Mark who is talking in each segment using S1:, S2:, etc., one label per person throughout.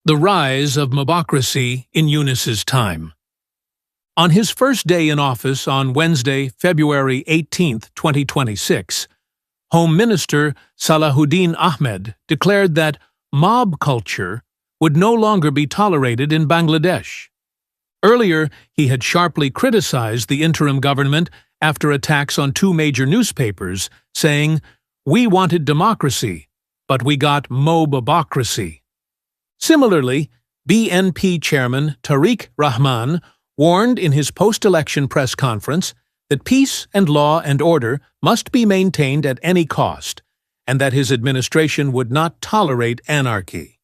S1: The rise of Mobocracy in Yunus's time. On his first day in office on Wednesday, February 18, 2026, Home Minister Salahuddin Ahmed declared that mob culture would no longer be tolerated in Bangladesh. Earlier, he had sharply criticized the interim government after attacks on two major newspapers, saying, "We wanted democracy, but we got Mobocracy." Similarly, BNP chairman Tariq Rahman warned in his post-election press conference that peace and law and order must be maintained at any cost, and that his administration would not tolerate anarchy.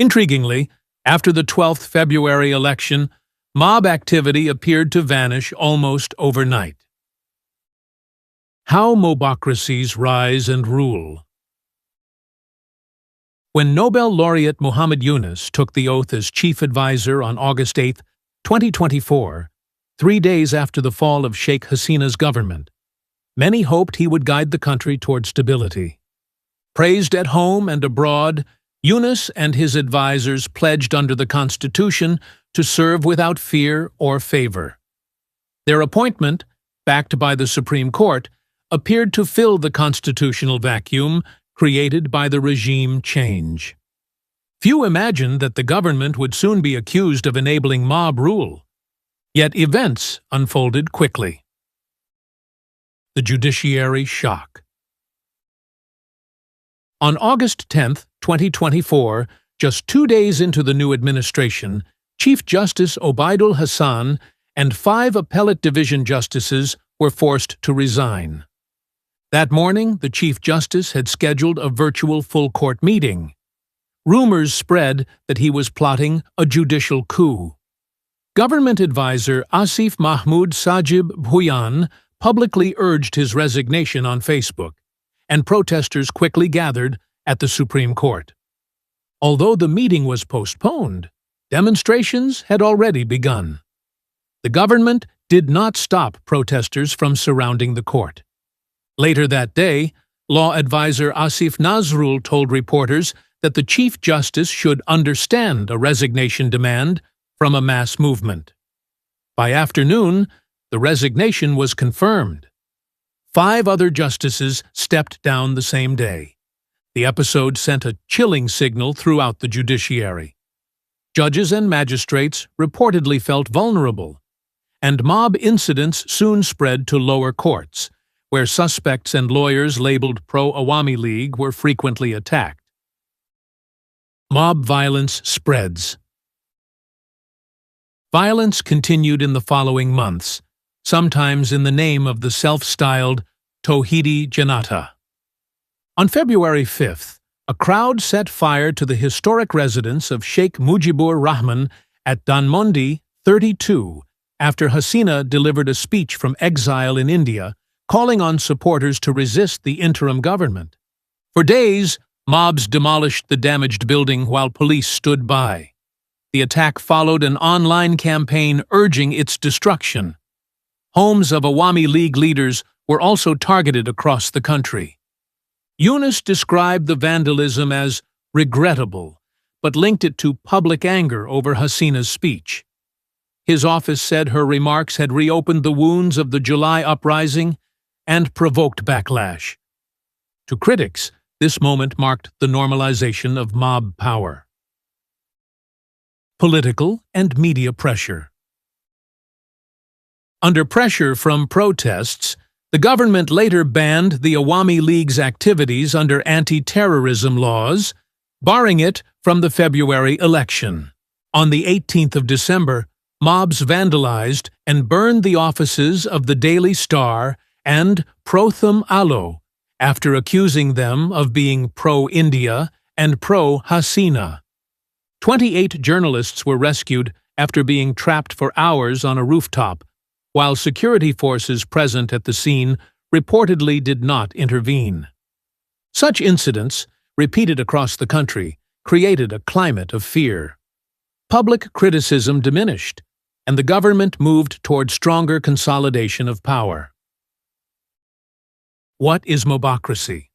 S1: Intriguingly, after the 12th February election, mob activity appeared to vanish almost overnight. How Mobocracies Rise and Rule. When Nobel laureate Muhammad Yunus took the oath as chief advisor on August 8, 2024, 3 days after the fall of Sheikh Hasina's government, many hoped he would guide the country toward stability. Praised at home and abroad, Yunus and his advisors pledged under the Constitution to serve without fear or favor. Their appointment, backed by the Supreme Court, appeared to fill the constitutional vacuum created by the regime change. Few imagined that the government would soon be accused of enabling mob rule. Yet events unfolded quickly. The judiciary shock. On August 10, 2024, just 2 days into the new administration, Chief Justice Obaidul Hassan and 5 appellate division justices were forced to resign. That morning, the Chief Justice had scheduled a virtual full-court meeting. Rumors spread that he was plotting a judicial coup. Government advisor Asif Mahmood Sajib Bhuyan publicly urged his resignation on Facebook, and protesters quickly gathered at the Supreme Court. Although the meeting was postponed, demonstrations had already begun. The government did not stop protesters from surrounding the court. Later that day, law advisor Asif Nazrul told reporters that the Chief Justice should understand a resignation demand from a mass movement. By afternoon, the resignation was confirmed. 5 other justices stepped down the same day. The episode sent a chilling signal throughout the judiciary. Judges and magistrates reportedly felt vulnerable, and mob incidents soon spread to lower courts, where suspects and lawyers labeled pro-Awami League were frequently attacked. Mob violence spreads. Violence continued in the following months, sometimes in the name of the self-styled Tawhidi Janata. On February 5th, a crowd set fire to the historic residence of Sheikh Mujibur Rahman at Dhanmondi 32 after Hasina delivered a speech from exile in India calling on supporters to resist the interim government. For days, mobs demolished the damaged building while police stood by. The attack followed an online campaign urging its destruction. Homes of Awami League leaders were also targeted across the country. Yunus described the vandalism as regrettable, but linked it to public anger over Hasina's speech. His office said her remarks had reopened the wounds of the July uprising and provoked backlash. To critics, this moment marked the normalization of mob power. Political and media pressure. Under pressure from protests, the government later banned the Awami League's activities under anti-terrorism laws, barring it from the February election. On the 18th of December, mobs vandalized and burned the offices of the Daily Star and Protham Alo, after accusing them of being pro-India and pro-Hasina. 28 journalists were rescued after being trapped for hours on a rooftop, while security forces present at the scene reportedly did not intervene. Such incidents, repeated across the country, created a climate of fear. Public criticism diminished, and the government moved toward stronger consolidation of power. What is Mobocracy?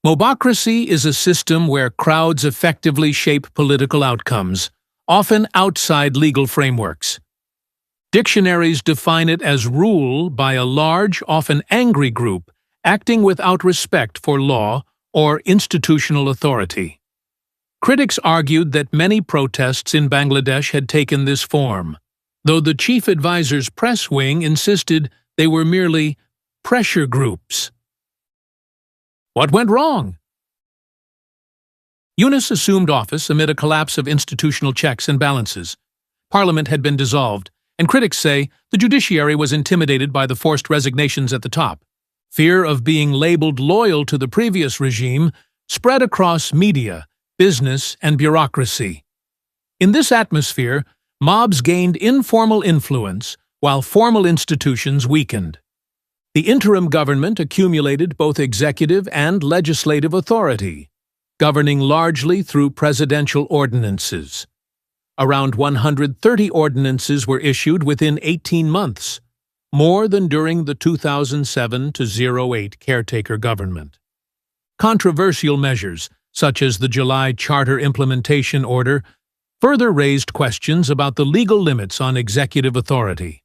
S1: Mobocracy is a system where crowds effectively shape political outcomes, often outside legal frameworks. Dictionaries define it as rule by a large, often angry group acting without respect for law or institutional authority. Critics argued that many protests in Bangladesh had taken this form, though the chief advisor's press wing insisted they were merely pressure groups. What went wrong? Yunus assumed office amid a collapse of institutional checks and balances. Parliament had been dissolved, and critics say the judiciary was intimidated by the forced resignations at the top. Fear of being labeled loyal to the previous regime spread across media, business, and bureaucracy. In this atmosphere, mobs gained informal influence while formal institutions weakened. The interim government accumulated both executive and legislative authority, governing largely through presidential ordinances. Around 130 ordinances were issued within 18 months, more than during the 2007-08 caretaker government. Controversial measures, such as the July Charter Implementation Order, further raised questions about the legal limits on executive authority.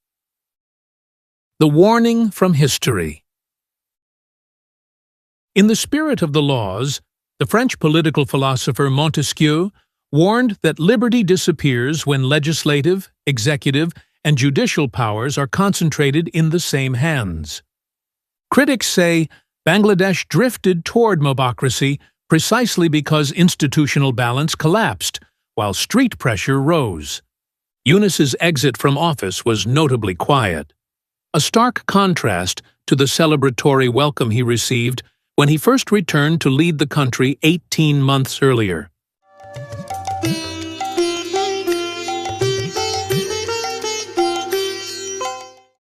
S1: The warning from history. In the spirit of the laws, the French political philosopher Montesquieu warned that liberty disappears when legislative, executive, and judicial powers are concentrated in the same hands. Critics say Bangladesh drifted toward mobocracy precisely because institutional balance collapsed, while street pressure rose. Yunus's exit from office was notably quiet, a stark contrast to the celebratory welcome he received when he first returned to lead the country 18 months earlier.